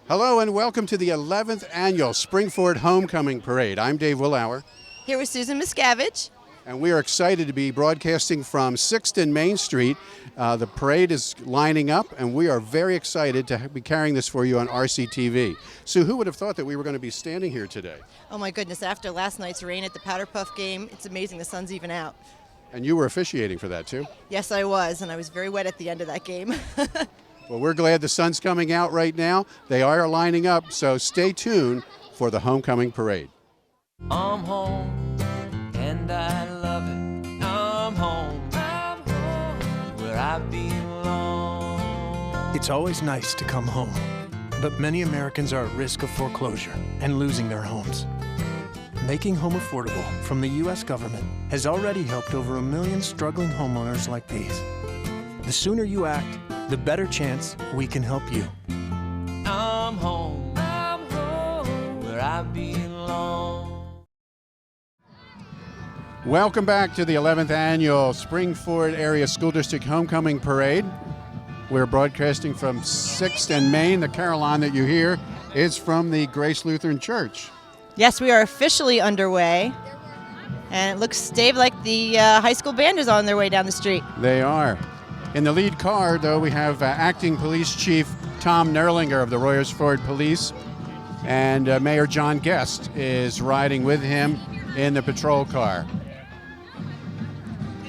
Hello and welcome to the 11th Annual Spring-Ford Homecoming Parade. I'm Dave Willauer. Here with Susan Miscavige. And we are excited to be broadcasting from 6th and Main Street. The parade is lining up, and we are very excited to be carrying this for you on RCTV. Sue, who would have thought that we were going to be standing here today? Oh my goodness, after last night's rain at the Powder Puff game, it's amazing the sun's even out. And you were officiating for that, too? Yes, I was, and I was very wet at the end of that game. Well, we're glad the sun's coming out right now. They are lining up, so stay tuned for the Homecoming Parade. I'm home, and I love it. I'm home, where I belong. It's always nice to come home, but many Americans are at risk of foreclosure and losing their homes. Making home affordable from the U.S. government has already helped over 1 million struggling homeowners like these. The sooner you act, the better chance we can help you. I'm home, where I belong. Welcome back to the 11th Annual Spring-Ford Area School District Homecoming Parade. We're broadcasting from 6th and Main. The carillon that you hear is from the Grace Lutheran Church. Yes, we are officially underway, and it looks, Dave, like the high school band is on their way down the street. They are. In the lead car, though, we have Acting Police Chief Tom Nerlinger of the Royersford Police, and Mayor John Guest is riding with him in the patrol car.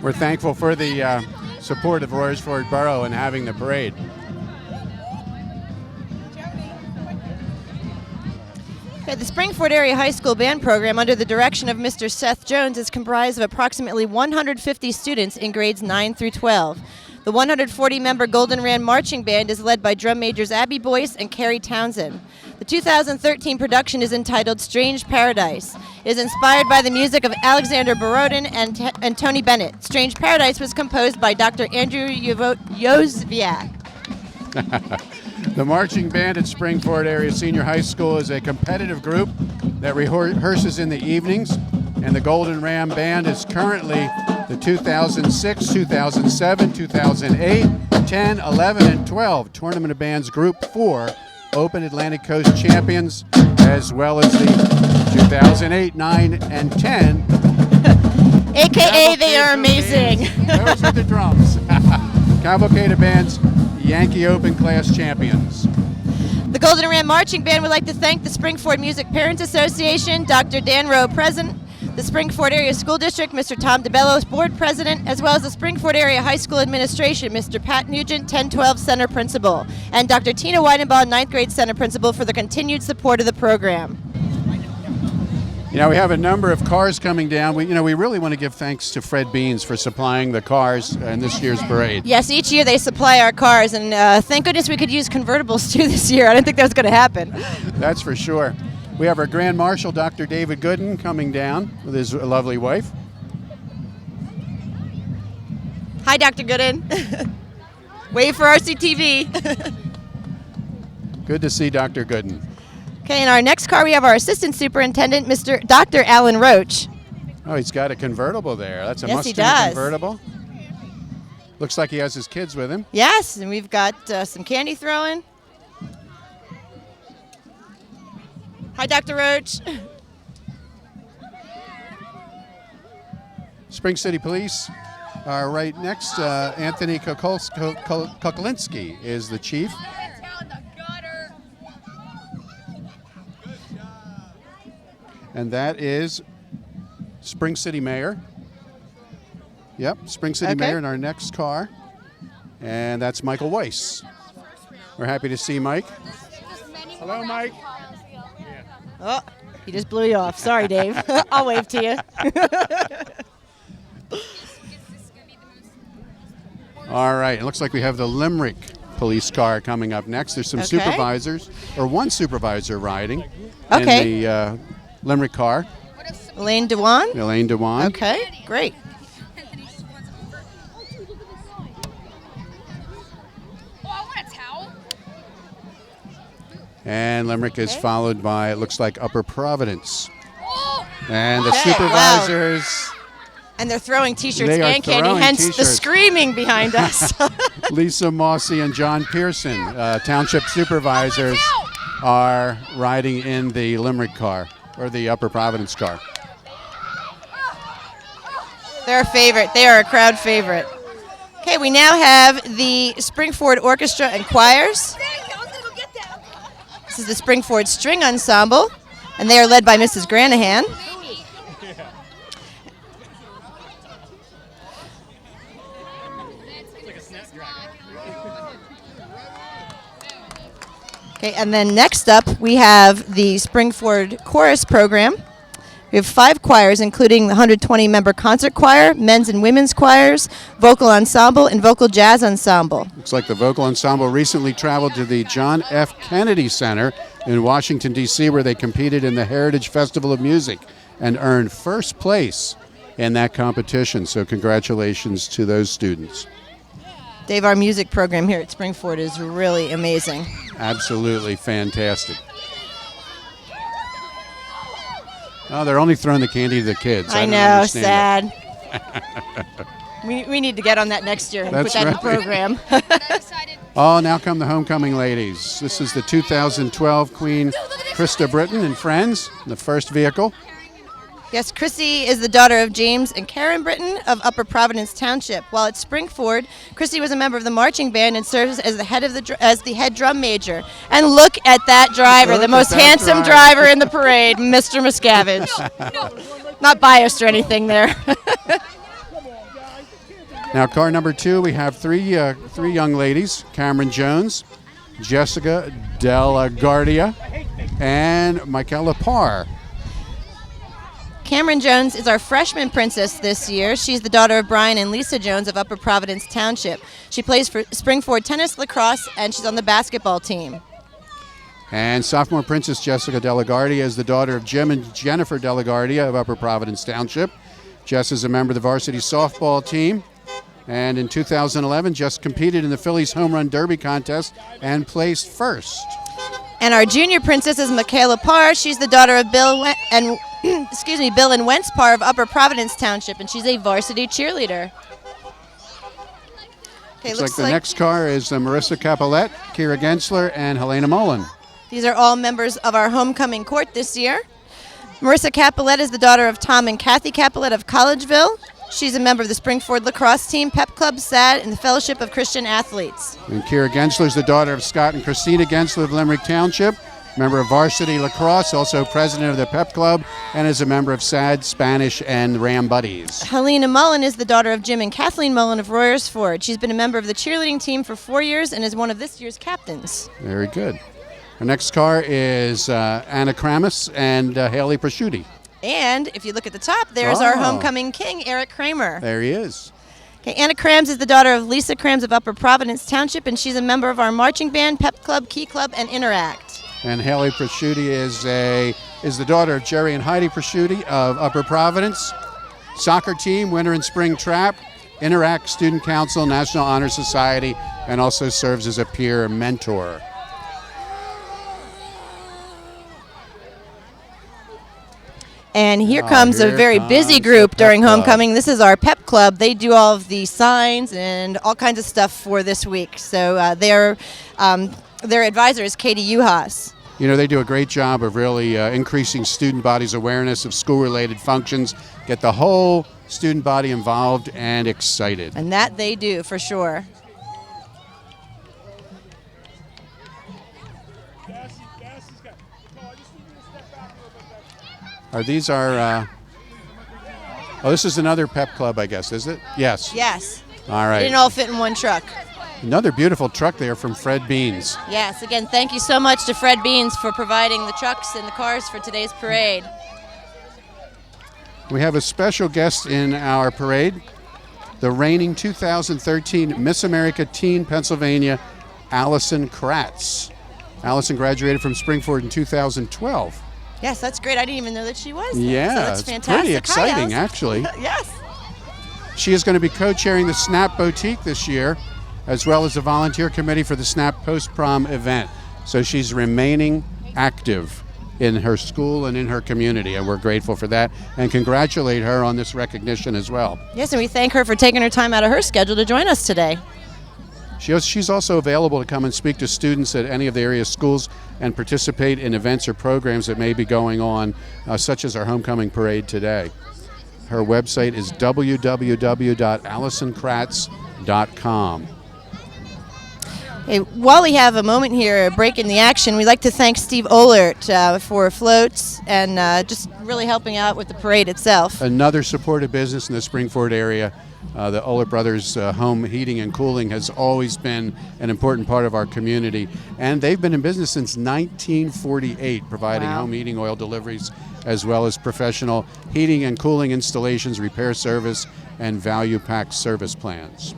We're thankful for the support of Royersford Borough in having the parade. Okay, the Spring-Ford Area High School Band Program, under the direction of Mr. Seth Jones, is comprised of approximately 150 students in grades 9 through 12. The 140-member Golden Rand Marching Band is led by drum majors Abby Boyce and Carrie Townsend. The 2013 production is entitled Strange Paradise. It is inspired by the music of Alexander Borodin and Tony Bennett. Strange Paradise was composed by Dr. Andrew Yozviak. The marching band at Spring-Ford Area Senior High School is a competitive group that rehearses in the evenings, and the Golden Ram Band is currently the 2006, 2007, 2008, 10, 11, and 12 Tournament of Bands Group 4 Open Atlantic Coast champions, as well as the 2008, 9, and 10. AKA they are amazing. Those are the drums. Cavalcade of Bands Yankee Open Class champions. The Golden Ram Marching Band would like to thank the Spring-Ford Music Parents Association, Dr. Dan Rowe, President, the Spring-Ford Area School District, Mr. Tom DeBellos, Board President, as well as the Spring-Ford Area High School Administration, Mr. Pat Nugent, 1012 Center Principal, and Dr. Tina Weidenbaugh, 9th Grade Center Principal, for the continued support of the program. You know, we have a number of cars coming down. We really want to give thanks to Fred Beans for supplying the cars in this year's parade. Yes, each year they supply our cars, and thank goodness we could use convertibles too this year. I didn't think that was going to happen. That's for sure. We have our Grand Marshal, Dr. David Gooden, coming down with his lovely wife. Hi, Dr. Gooden. Wave for RCTV. Good to see Dr. Gooden. Okay, in our next car we have our Assistant Superintendent, Dr. Alan Roach. Oh, he's got a convertible there. That's a Yes, he Mustang does. convertible. Looks like he has his kids with him. Yes, and we've got some candy throwing. Hi, Dr. Roach. Spring City Police are right next. Anthony Kukulinski is the chief. And that is Spring City Mayor. Yep, Spring City Mayor in our next car. And that's Michael Weiss. We're happy to see Mike. Hello, Mike. Oh, he just blew you off. Sorry, Dave. I'll wave to you. All right, it looks like we have the Limerick police car coming up next. There's some supervisors, or one supervisor riding in the Limerick car. Elaine Dewan? Elaine Dewan. Okay, great. And Limerick is followed by, it looks like, Upper Providence. And the Okay, supervisors. wow. And they're throwing T-shirts They are and candy, throwing hence the T-shirts. screaming behind us. Lisa Mossy and John Pearson, township supervisors. are riding in the Limerick car, or the Upper Providence car. They're a favorite. They are a crowd favorite. Okay, we now have the Springford Orchestra and Choirs. This is the Springford String Ensemble, and they are led by Mrs. Granahan. Okay, and then next up we have the Springford Chorus Program. We have 5 choirs, including the 120-member concert choir, men's and women's choirs, vocal ensemble, and vocal jazz ensemble. Looks like the vocal ensemble recently traveled to the John F. Kennedy Center in Washington, D.C., where they competed in the Heritage Festival of Music and earned first place in that competition. So congratulations to those students. Dave, our music program here at Springford is really amazing. Absolutely fantastic. Oh, they're only throwing the candy to the kids. I don't know, understand sad. we need to get on that next year and That's put that in right. the program. Oh, now come the homecoming ladies. This is the 2012 Queen Krista Britton and Friends, the first vehicle. Yes, Chrissy is the daughter of James and Karen Britton of Upper Providence Township. While at Springford, Chrissy was a member of the marching band and serves as the head drum major. And look at that driver, Look the at most that handsome driver. driver in the parade, Mr. Miscavige. Not biased or anything there. Now, car number 2, we have three young ladies, Cameron Jones, Jessica Delaguardia, and Michaela Parr. Cameron Jones is our freshman princess this year. She's the daughter of Brian and Lisa Jones of Upper Providence Township. She plays for Springford Tennis Lacrosse, and she's on the basketball team. And sophomore princess Jessica Delaguardia is the daughter of Jim and Jennifer Delaguardia of Upper Providence Township. Jess is a member of the varsity softball team. And in 2011, Jess competed in the Phillies Home Run Derby contest and placed first. And our junior princess is Michaela Parr. She's the daughter of Bill and Wentz Parr of Upper Providence Township, and she's a varsity cheerleader. Okay, Looks like the next car is Marissa Capolet, Kira Gensler, and Helena Mullen. These are all members of our homecoming court this year. Marissa Capolet is the daughter of Tom and Kathy Capolet of Collegeville. She's a member of the Springford Lacrosse Team, Pep Club, SAD, and the Fellowship of Christian Athletes. And Kira Gensler is the daughter of Scott and Christina Gensler of Limerick Township, member of varsity lacrosse, also president of the Pep Club, and is a member of SAD, Spanish, and Ram Buddies. Helena Mullen is the daughter of Jim and Kathleen Mullen of Royersford. She's been a member of the cheerleading team for 4 years and is one of this year's captains. Very good. Our next car is Anna Kramus and Haley Prosciutti. And if you look at the top, there's our homecoming king, Eric Kramer. There he is. Okay, Anna Krams is the daughter of Lisa Krams of Upper Providence Township, and she's a member of our marching band, Pep Club, Key Club, and Interact. And Haley Prosciutti is the daughter of Jerry and Heidi Prosciutti of Upper Providence. Soccer team, winter and spring trap, Interact, Student Council, National Honor Society, and also serves as a peer mentor. And here comes a here very busy comes group the Pep during Club. homecoming. This is our Pep Club. They do all of the signs and all kinds of stuff for this week. So their advisor is Katie Uhas. You know, they do a great job of really increasing student body's awareness of school-related functions, get the whole student body involved and excited. And that they do, for sure. This is another Pep Club, I guess, is it? Yes. Yes. All They right. didn't all fit in one truck. Another beautiful truck there from Fred Beans. Yes, again, thank you so much to Fred Beans for providing the trucks and the cars for today's parade. We have a special guest in our parade, the reigning 2013 Miss America Teen Pennsylvania, Allison Kratz. Allison graduated from Springford in 2012. Yes, that's great. I didn't even know that she was there. Yeah, so that's it's fantastic. pretty exciting, Hi, Allison. actually. Yes. She is going to be co-chairing the SNAP Boutique this year, as well as the volunteer committee for the SNAP Post-Prom event. So she's remaining active in her school and in her community, and we're grateful for that and congratulate her on this recognition as well. Yes, and we thank her for taking her time out of her schedule to join us today. She's also available to come and speak to students at any of the area schools and participate in events or programs that may be going on, such as our homecoming parade today. Her website is www.allisonkratz.com. Hey, while we have a moment here, a break in the action, we'd like to thank Steve Ohlert for floats and just really helping out with the parade itself. Another supportive business in the Springford area. The Ohlert Brothers Home Heating and Cooling has always been an important part of our community, and they've been in business since 1948, providing Wow. home heating oil deliveries as well as professional heating and cooling installations, repair service, and value pack service plans.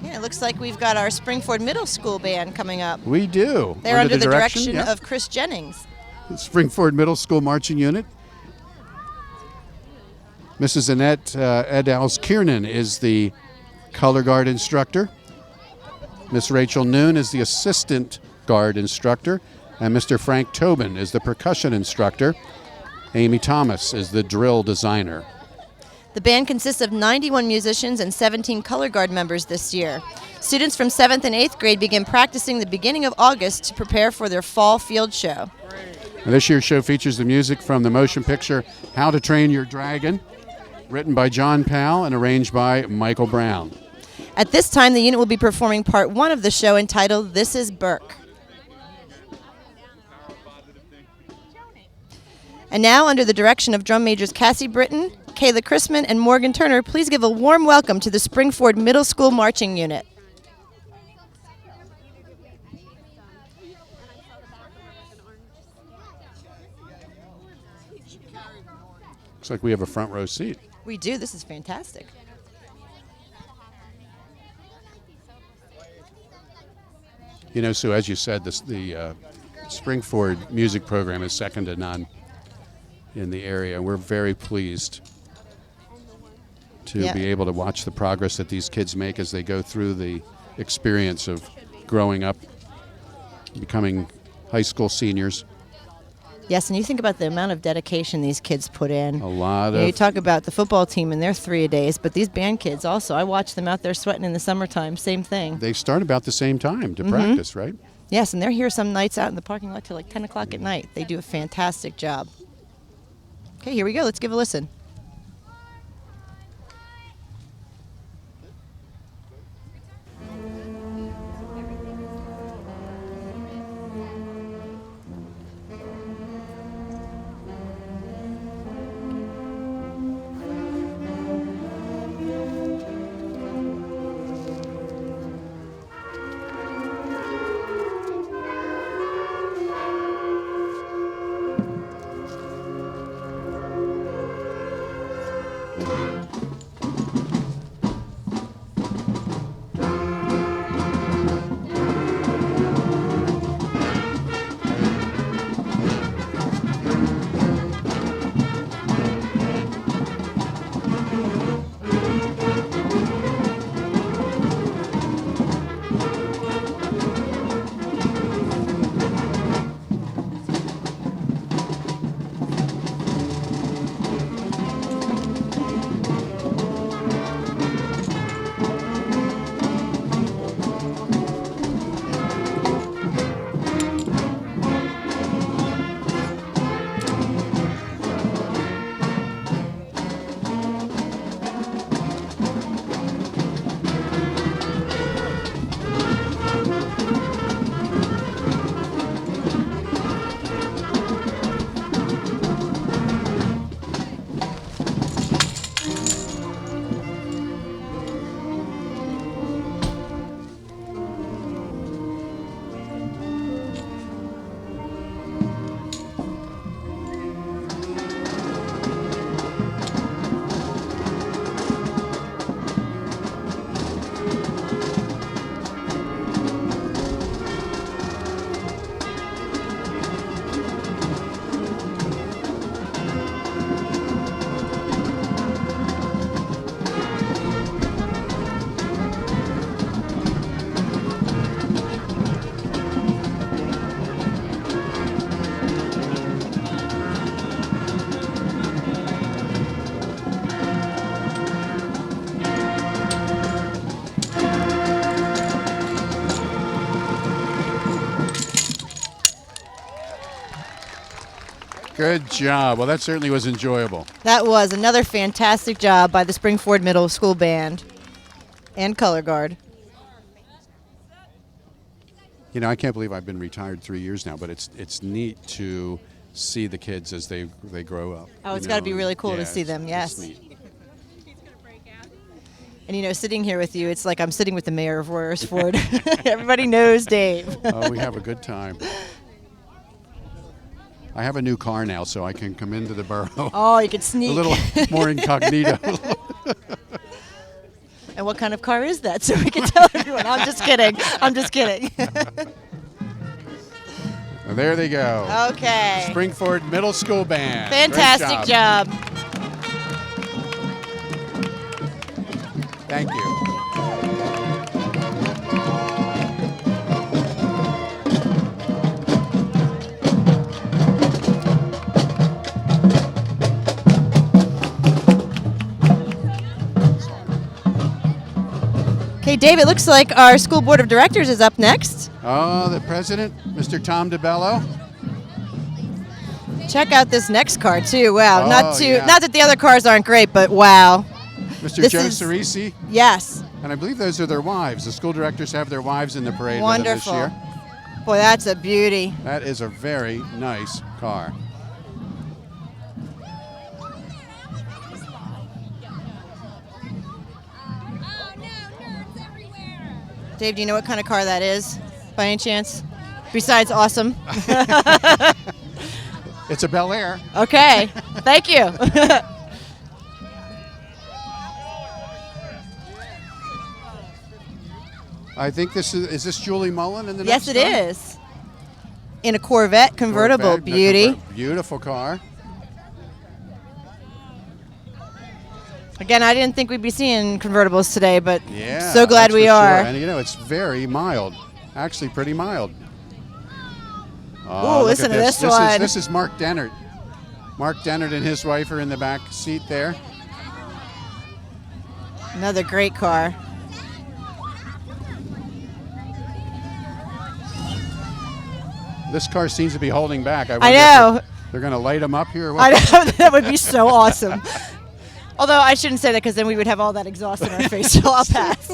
Yeah, it looks like we've got our Springford Middle School band coming up. We do. They're under the direction yeah, of Chris Jennings. the Springford Middle School Marching Unit. Mrs. Annette Edals-Kiernan is the color guard instructor. Miss Rachel Noon is the assistant guard instructor. And Mr. Frank Tobin is the percussion instructor. Amy Thomas is the drill designer. The band consists of 91 musicians and 17 color guard members this year. Students from 7th and 8th grade begin practicing the beginning of August to prepare for their fall field show. And this year's show features the music from the motion picture How to Train Your Dragon, written by John Powell and arranged by Michael Brown. At this time, the unit will be performing part 1 of the show entitled This is Burke. And now, under the direction of drum majors Cassie Britton, Kayla Chrisman, and Morgan Turner, please give a warm welcome to the Springford Middle School Marching Unit. Looks like we have a front row seat. We do. This is fantastic. You know, Sue, as you said, the Springford music program is second to none in the area. We're very pleased to Yeah. be able to watch the progress that these kids make as they go through the experience of growing up, becoming high school seniors. Yes, and you think about the amount of dedication these kids put in. A lot You of talk about the football team and their 3-a-days, but these band kids also, I watch them out there sweating in the summertime, same thing. they start about the same time to practice, right? Yes, and they're here some nights out in the parking lot till like 10 o'clock at night. They do a fantastic job. Okay, here we go. Let's give a listen. Good job. Well, that certainly was enjoyable. That was another fantastic job by the Springford Middle School Band and Color Guard. You know, I can't believe I've been retired 3 years now, but it's neat to see the kids as they grow up. Oh, it's you got to know, be really cool to yeah, see them, it's yes. neat. And, you know, sitting here with you, it's like I'm sitting with the mayor of Royersford. Everybody knows Dave. Oh, we have a good time. I have a new car now, so I can come into the borough Oh, you could a sneak. little more incognito. And what kind of car is that? So we can tell everyone. I'm just kidding. I'm just kidding. Well, there they go. Okay. Springford Middle School Band. Fantastic Great job. Thank you. Okay, Dave, it looks like our school board of directors is up next. Oh, the president, Mr. Tom DeBello. Check out this next car too. Wow, Oh, not yeah. that the other cars aren't great, but wow. Mr. This Joe is- Cerisi. Yes. And I believe those are their wives. The school directors have their wives in the parade Wonderful. with them this year. Boy, that's a beauty. That is a very nice car. Dave, do you know what kind of car that is, by any chance? Besides awesome. It's a Bel Air. Okay, thank you. I think this is this Julie Mullen in the Yes, next it car? is. In a Corvette convertible, Corvette, beauty. Beautiful car. Again, I didn't think we'd be seeing convertibles today, but Yeah. so glad that's we for sure. are. And you know, it's very mild. Actually, pretty mild. Ooh, look listen at to this one. This is Mark Dennert. Mark Dennert and his wife are in the back seat there. Another great car. This car seems to be holding back. I wonder if know. They're going to light them up here. Or I what? know. That would be so awesome. Although I shouldn't say that because then we would have all that exhaust in our face, so I'll pass.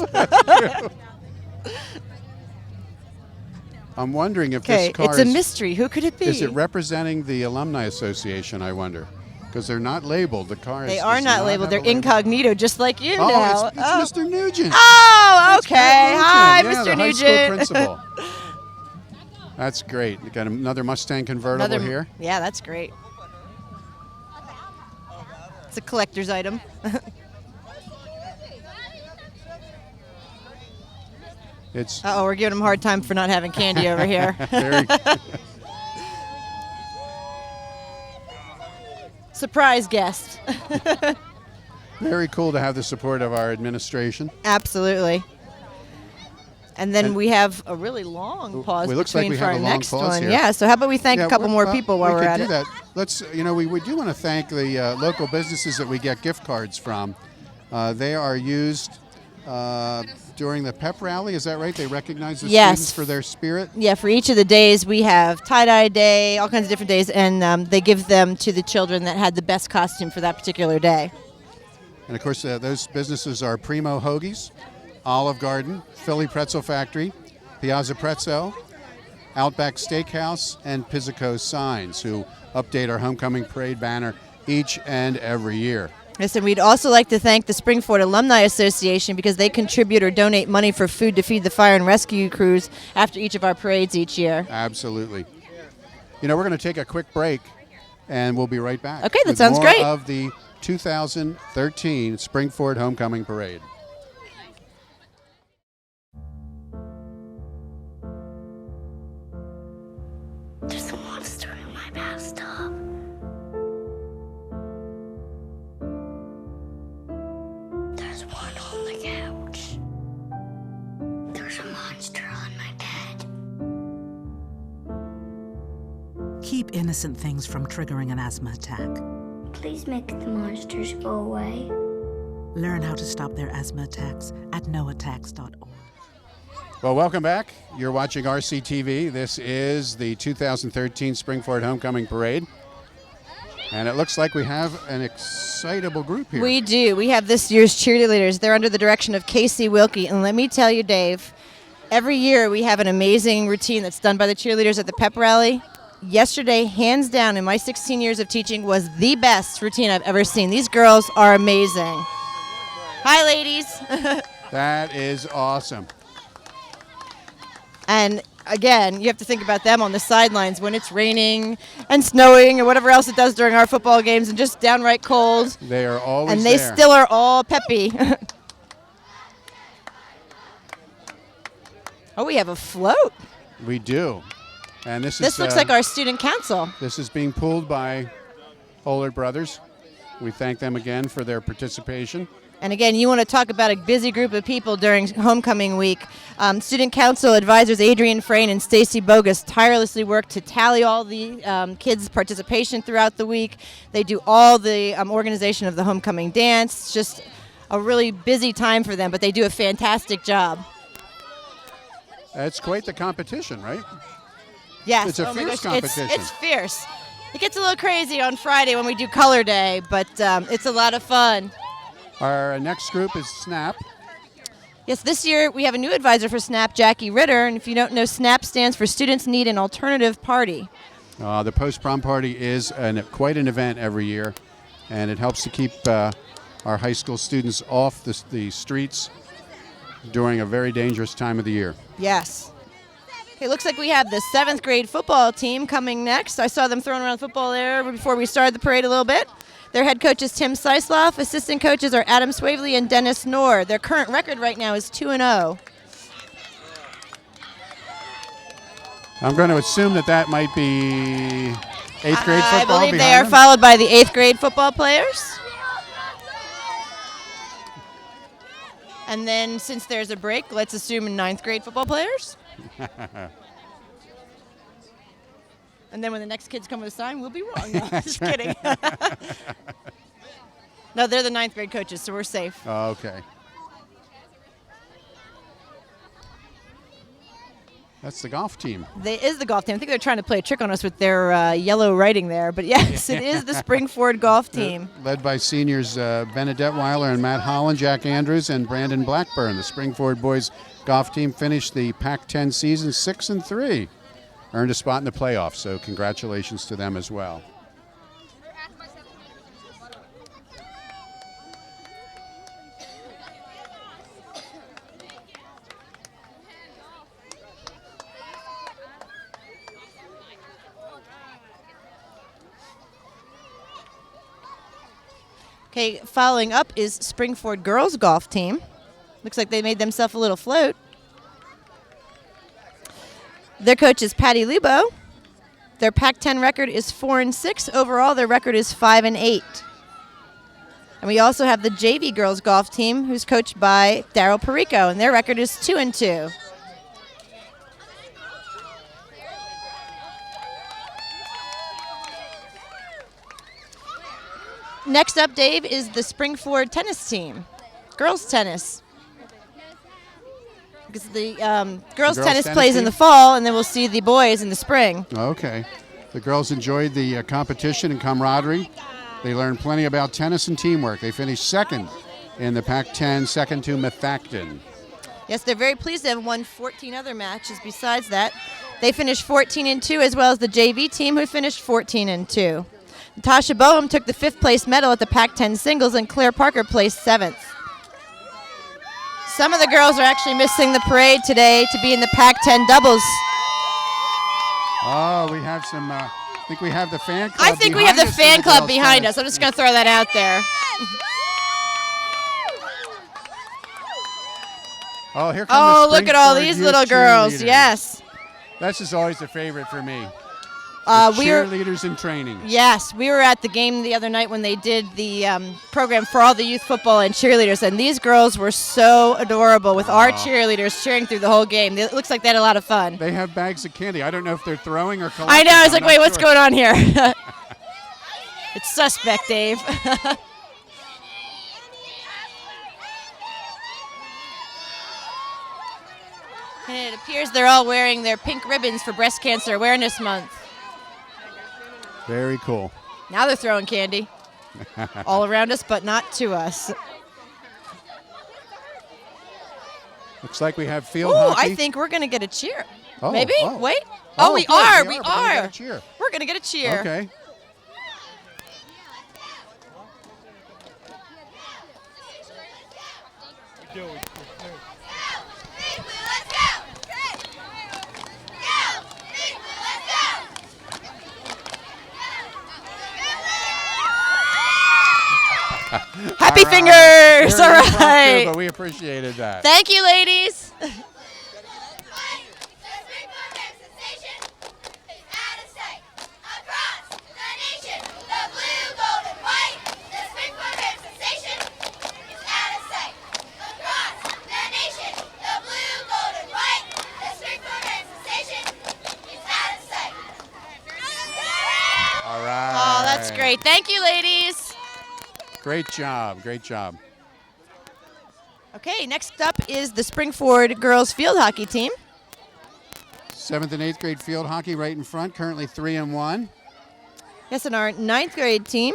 I'm wondering if Okay, this car it's a is, mystery. Who could it be? is it representing the Alumni Association, I wonder? Because they're not labeled. The car is They are does not labeled. have They're a label. incognito, just like you now. Oh, it's Mr. Nugent. Oh, It's okay. Pat Nugent. Hi, Yeah, Mr. the high school Nugent. principal. That's great. You got another Mustang convertible here. Yeah, that's great. It's a collector's item. It's Uh-oh, we're giving them a hard time for not having candy over here. very, Surprise guest. very cool to have the support of our administration. Absolutely. And then And- we have a really long pause It looks like between we for have our a long next pause one. here. Yeah, so how about we thank a couple more people while we're we at could it? do that. Let's, we do want to thank the local businesses that we get gift cards from. They are used during the pep rally. Is that right? They recognize the Yes. students for their spirit. Yeah, for each of the days we have tie-dye day, all kinds of different days, and they give them to the children that had the best costume for that particular day. And of course, those businesses are Primo Hoagies, Olive Garden, Philly Pretzel Factory, Piazza Pretzel, Outback Steakhouse, and Pizzico Signs, who update our homecoming parade banner each and every year. Listen, we'd also like to thank the Springford Alumni Association because they contribute or donate money for food to feed the fire and rescue crews after each of our parades each year. Absolutely. You know, we're going to take a quick break, and we'll be right back. Okay, that with sounds more great. of the 2013 Springford Homecoming Parade. There's a monster in my bathtub. There's one on the couch. There's a monster on my bed. Keep innocent things from triggering an asthma attack. Please make the monsters go away. Learn how to stop their asthma attacks at noattacks.org. Well, welcome back. You're watching RCTV. This is the 2013 Springford Homecoming Parade. And it looks like we have an excitable group here. We do. We have this year's cheerleaders. They're under the direction of Casey Wilkie. And let me tell you, Dave, every year we have an amazing routine that's done by the cheerleaders at the pep rally. Yesterday, hands down, in my 16 years of teaching, was the best routine I've ever seen. These girls are amazing. Hi, ladies. That is awesome. And again, you have to think about them on the sidelines when it's raining and snowing or whatever else it does during our football games and just downright cold. They are always And they there. still are all peppy. Oh, we have a float. We do. And this Looks like our student council. This is being pulled by Ohlert Brothers. We thank them again for their participation. And again, you want to talk about a busy group of people during homecoming week. Student council advisors Adrian Frayne and Stacy Bogus tirelessly work to tally all the kids' participation throughout the week. They do all the organization of the homecoming dance. It's just a really busy time for them, but they do a fantastic job. It's quite the competition, right? Yes. It's a oh my fierce gosh, competition. It's fierce. It gets a little crazy on Friday when we do Color Day, but it's a lot of fun. Our next group is SNAP. Yes, this year we have a new advisor for SNAP, Jackie Ritter, and if you don't know, SNAP stands for Students Need an Alternative Party. The post-prom party is quite an event every year, and it helps to keep our high school students off the streets during a very dangerous time of the year. Yes. Okay, looks like we have the 7th grade football team coming next. I saw them throwing around the football there before we started the parade a little bit. Their head coach is Tim Seisloff. Assistant coaches are Adam Swavely and Dennis Knorr. Their current record right now is 2-0. I'm going to assume that might be 8th grade football. I believe they behind are them. followed by the 8th grade football players. And then since there's a break, let's assume 9th grade football players. And then when the next kids come with a sign, we'll be wrong. No, just kidding. No, they're the 9th grade coaches, so we're safe. Oh, okay. That's the golf team. Is the golf team. I think they're trying to play a trick on us with their yellow writing there. But yes, it is the Springford golf team. Led by seniors Benedette Weiler and Matt Holland, Jack Andrews, and Brandon Blackburn. The Springford boys golf team finished the Pac-10 season 6-3. Earned a spot in the playoffs, so congratulations to them as well. Okay, following up is Springford girls golf team. Looks like they made themselves a little float. Their coach is Patty Lubo. Their Pac-10 record is 4-6. Overall, their record is 5-8. And we also have the JV girls golf team, who's coached by Daryl Perico, and their record is 2-2. Next up, Dave, is the Springford tennis team, girls tennis. Because the girls tennis plays in the fall, and then we'll see the boys in the spring. Okay. The girls enjoyed the competition and camaraderie. They learned plenty about tennis and teamwork. They finished 2nd in the Pac-10, 2nd to Methacton. Yes, they're very pleased to have won 14 other matches besides that. They finished 14-2, as well as the JV team, who finished 14-2. Natasha Boehm took the 5th place medal at the Pac-10 singles, and Claire Parker placed 7th. Some of the girls are actually missing the parade today to be in the Pac-10 doubles. Oh, we have some, I think we have the fan club I think we have the fan club behind us. I'm just going to throw that out there. Oh, here come the Look at all Springford these youth little girls. cheerleaders. Yes. This is always a favorite for me. We were cheerleaders in training. Yes, we were at the game the other night when they did the program for all the youth football and cheerleaders, and these girls were so adorable with our cheerleaders cheering through the whole game. It looks like they had a lot of fun. They have bags of candy. I don't know if they're throwing or collecting. I know. I was like, I'm wait, not what's sure. going on here? It's suspect, Dave. And it appears they're all wearing their pink ribbons for Breast Cancer Awareness Month. Very cool. Now they're throwing candy all around us, but not to us. Looks like we have field Ooh, hockey. I think we're going to get a cheer. Oh, Maybe? oh. Wait. Oh, Oh, we good. are. We We are, but we are. got a cheer. We're going to get a cheer. Okay. Happy All right. fingers. Very All impromptu, right. but we appreciated that. Thank you, ladies. All right. Oh, that's great. Thank you, ladies. Great job. Great job. Okay, next up is the Springford girls field hockey team. 7th and 8th grade field hockey right in front, currently 3-1. Yes, and our 9th grade team.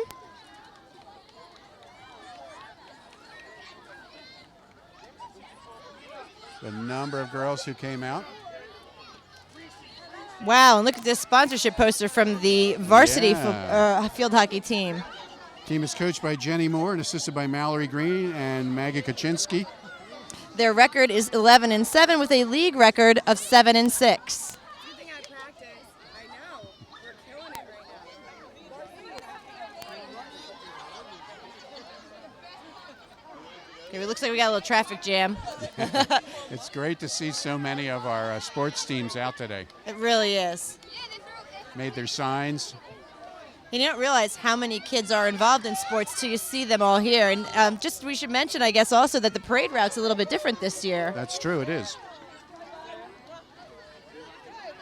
The number of girls who came out. Wow, and look at this sponsorship poster from the varsity Yeah. field hockey team. Team is coached by Jenny Moore and assisted by Mallory Green and Maggie Kaczynski. Their record is 11-7 with a league record of 7-6. Okay, it looks like we got a little traffic jam. It's great to see so many of our sports teams out today. It really is. Made their signs. You don't realize how many kids are involved in sports till you see them all here. And just we should mention, I guess, also that the parade route's a little bit different this year. That's true, it is.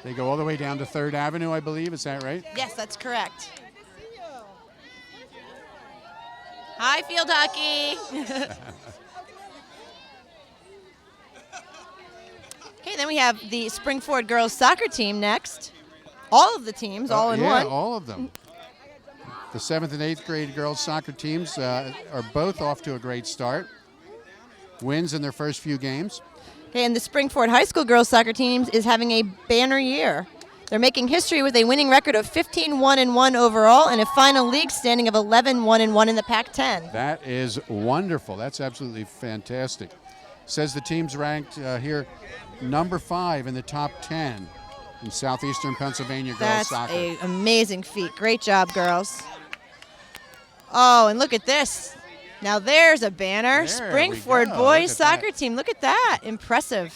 They go all the way down to 3rd Avenue, I believe. Is that right? Yes, that's correct. Hi, field hockey. Okay, then we have the Springford girls soccer team next. All of the teams, all in yeah, one. all of them. The 7th and 8th grade girls soccer teams are both off to a great start. Wins in their first few games. Okay, and the Springford High School girls soccer team is having a banner year. They're making history with a winning record of 15-1-1 overall and a final league standing of 11-1-1 in the Pac-10. That is wonderful. That's absolutely fantastic. Says the team's ranked here number 5 in the top 10 in southeastern Pennsylvania girls That's soccer. an amazing feat. Great job, girls. Oh, and look at this. Now there's a banner. There Springford we go. boys Look at soccer that. team. Look at that. Impressive.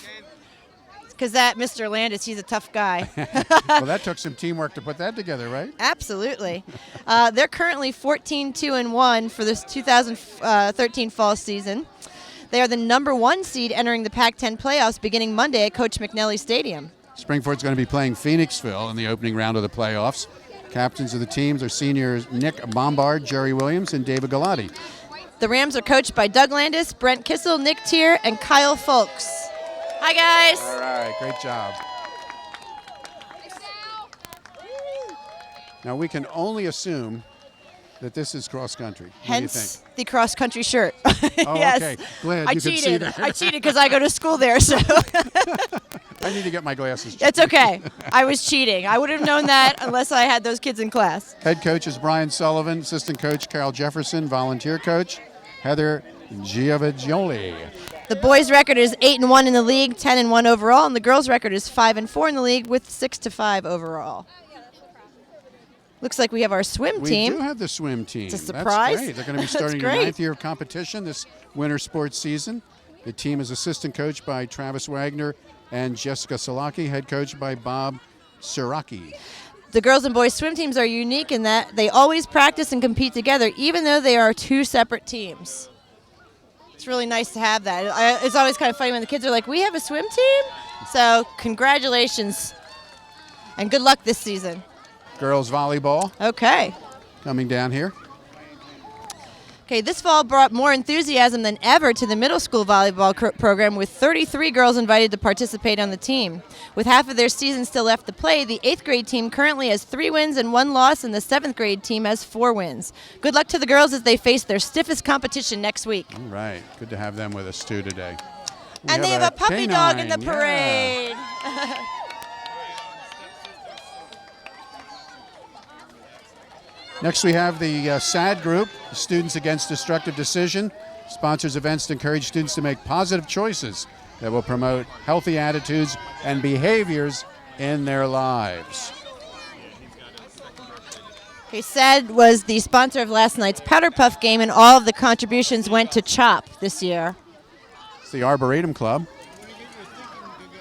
Because that Mr. Landis, he's a tough guy. Well, that took some teamwork to put that together, right? Absolutely. They're currently 14-2-1 for this 2013 fall season. They are the number 1 seed entering the Pac-10 playoffs beginning Monday at Coach McNally Stadium. Springford's going to be playing Phoenixville in the opening round of the playoffs. Captains of the teams are seniors Nick Bombard, Jerry Williams, and David Galati. The Rams are coached by Doug Landis, Brent Kissel, Nick Tier, and Kyle Folks. Hi, guys. All right, great job. Now, we can only assume that this is cross country. What do you Hence the cross-country shirt. Oh, Yes. okay. Glad I you could see cheated. that. I cheated because I go to school there, so I need to get my glasses. it's okay. I was cheating. I would have known that unless I had those kids in class. Head coach is Brian Sullivan. Assistant coach Carol Jefferson. Volunteer coach Heather Giovangioli. The boys' record is 8-1 in the league, 10-1 overall, and the girls' record is 5-4 in the league with 6-5 overall. Looks like we have our swim We team. do have the swim team. It's a surprise. That's great. They're going to be starting their great. 9th year of competition this winter sports season. The team is assistant coached by Travis Wagner and Jessica Salaki, head coach by Bob Siraki. The girls and boys swim teams are unique in that they always practice and compete together, even though they are 2 separate teams. It's really nice to have that. It's always kind of funny when the kids are like, we have a swim team? So congratulations and good luck this season. Girls volleyball Okay. coming down here. Okay, this fall brought more enthusiasm than ever to the middle school volleyball program, with 33 girls invited to participate on the team. With half of their season still left to play, the 8th grade team currently has 3 wins and 1 loss, and the 7th grade team has 4 wins. Good luck to the girls as they face their stiffest competition next week. All right. Good to have them with us too today. We And they have a puppy dog in the canine, parade. yeah. Next, we have the SAD group, Students Against Destructive Decision, sponsors events to encourage students to make positive choices that will promote healthy attitudes and behaviors in their lives. Okay, SAD was the sponsor of last night's Powder Puff game, and all of the contributions went to CHOP this year. It's the Arboretum Club.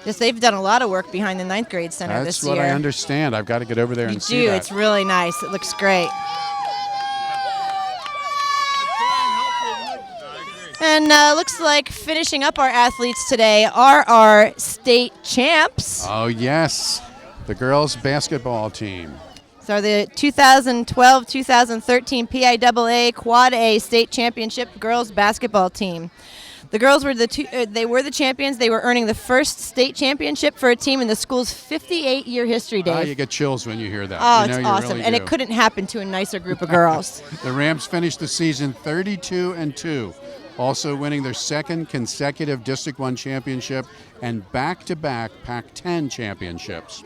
Yes, they've done a lot of work behind the 9th grade center That's this year. what I understand. I've got to get over there You and see do. that. It's really nice. It looks great. And looks like finishing up our athletes today are our state champs. Oh, yes. The girls basketball team. So the 2012-2013 PIAA Quad A State Championship girls basketball team. The girls were they were the champions. They were earning the first state championship for a team in the school's 58-year history, Dave. You get chills when you hear that. Oh, You know it's you awesome. really And do. it couldn't happen to a nicer group of girls. The Rams finished the season 32-2, also winning their 2nd consecutive District 1 championship and back-to-back Pac-10 championships.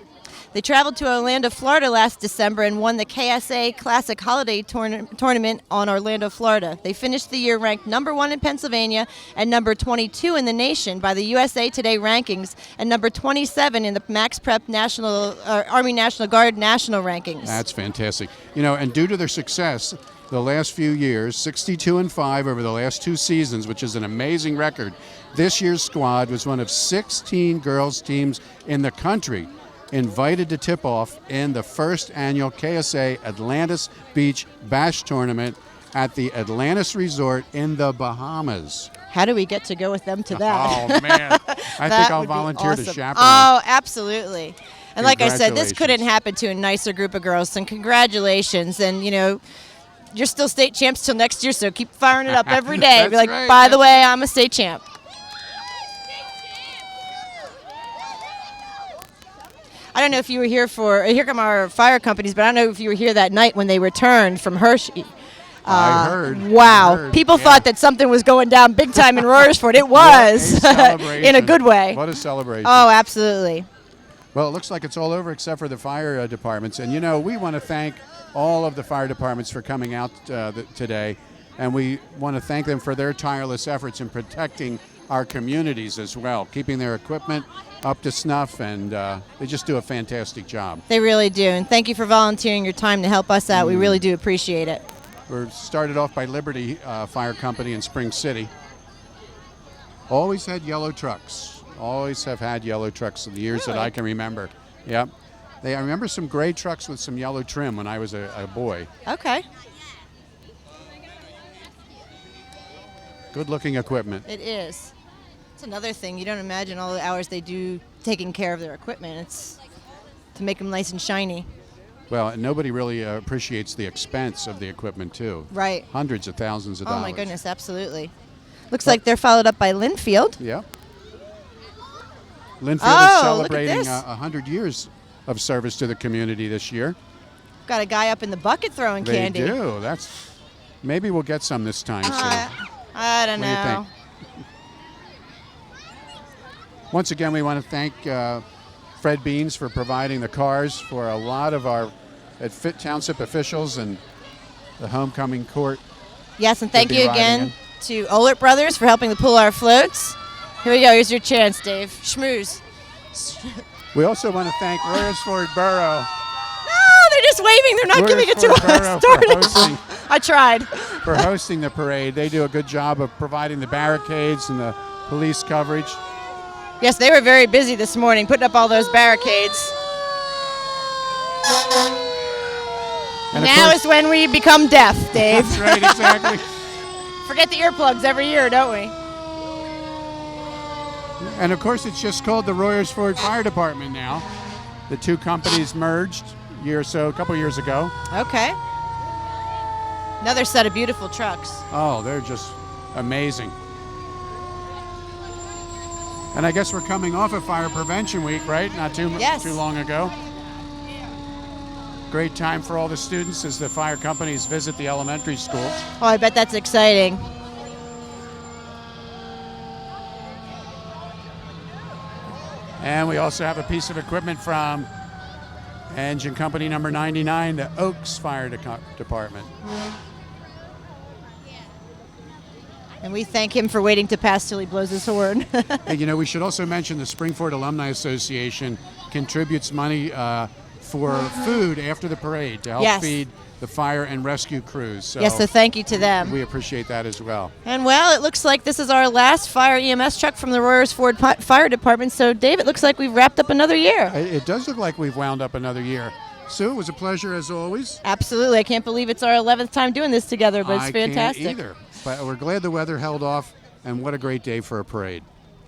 They traveled to Orlando, Florida last December and won the KSA Classic Holiday Tournament on Orlando, Florida. They finished the year ranked number 1 in Pennsylvania and number 22 in the nation by the USA Today rankings, and number 27 in the Max Prep Army National Guard national rankings. That's fantastic. You know, and due to their success the last few years, 62-5 over the last 2 seasons, which is an amazing record, this year's squad was one of 16 girls teams in the country invited to tip off in the first annual KSA Atlantis Beach Bash Tournament at the Atlantis Resort in the Bahamas. How do we get to go with them to that? Oh, man. I think I'll would be volunteer to awesome. chaperone. Oh, absolutely. And like I said, this Congratulations. couldn't happen to a nicer group of girls. And congratulations. And, you know, you're still state champs till next year, so keep firing it up every day. That's Be like, right. by the way, I'm a state champ. I don't know if you were here here come our fire companies, but I don't know if you were here that night when they returned from Hershey. I heard. Wow. I heard, People yeah. thought that something was going down big time in Royersford. It What was, a celebration. in a good way. What a celebration. Oh, absolutely. Well, it looks like it's all over except for the fire departments. And, you know, we want to thank all of the fire departments for coming out today. And we want to thank them for their tireless efforts in protecting our communities as well, keeping their equipment up to snuff, and they just do a fantastic job. They really do. And thank you for volunteering your time to help us out. We really do appreciate it. We're started off by Liberty Fire Company in Spring City. Always had yellow trucks. Always have had yellow trucks in the years that I can remember. Yep. I remember some gray trucks with some yellow trim when I was a boy. Okay. Good-looking equipment. It is. It's another thing. You don't imagine all the hours they do taking care of their equipment. It's to make them nice and shiny. Well, and nobody really appreciates the expense of the equipment, too. Right. Hundreds of thousands of Oh, dollars. my goodness, absolutely. Looks like they're followed up by Linfield. Yep. Linfield Oh, is look at celebrating this. 100 years of service to the community this year. Got a guy up in the bucket throwing They candy. do. Maybe we'll get some this time soon. I don't What do you know. think? Once again, we want to thank Fred Beans for providing the cars for a lot of our Fit Township officials and the homecoming court. Yes, and thank be you riding again to Ohlert Brothers for helping to pull our floats. Here we go. Here's your chance, Dave. Schmooze. We also want to thank Royersford Borough No, they're just waving. They're not giving it to Royersford Borough us. for Darn it. hosting. I tried. for hosting the parade. They do a good job of providing the barricades and the police coverage. Yes, they were very busy this morning putting up all those barricades. And of Now course- is when we become deaf, Dave. That's right, exactly. Forget the earplugs every year, don't we? And of course, it's just called the Royersford Fire Department now. The two companies merged a couple years ago. Okay. Another set of beautiful trucks. Oh, they're just amazing. And I guess we're coming off of Fire Prevention Week, right? Not too Yes. too long ago. Great time for all the students as the fire companies visit the elementary schools. Oh, I bet that's exciting. And we also have a piece of equipment from engine company number 99, the Oaks Fire Department. And we thank him for waiting to pass till he blows his horn. And, you know, we should also mention the Springford Alumni Association contributes money for food after the parade to help Yes. feed the fire and rescue crews. So Yes, so thank you to them. we appreciate that as well. And well, it looks like this is our last fire EMS truck from the Royers Ford Fire Department. So, Dave, it looks like we've wrapped up another year. It does look like we've wound up another year. Sue, it was a pleasure as always. Absolutely. I can't believe it's our 11th time doing this together, but it's I fantastic. can't either. But we're glad the weather held off, and what a great day for a parade.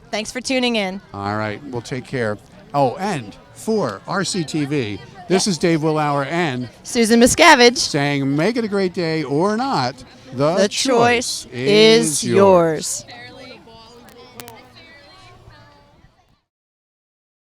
Thanks for tuning in. All right, we'll take care. Oh, and for RCTV, this is Dave Willauer and Susan Miscavige. saying make it a great day or not, The choice is yours.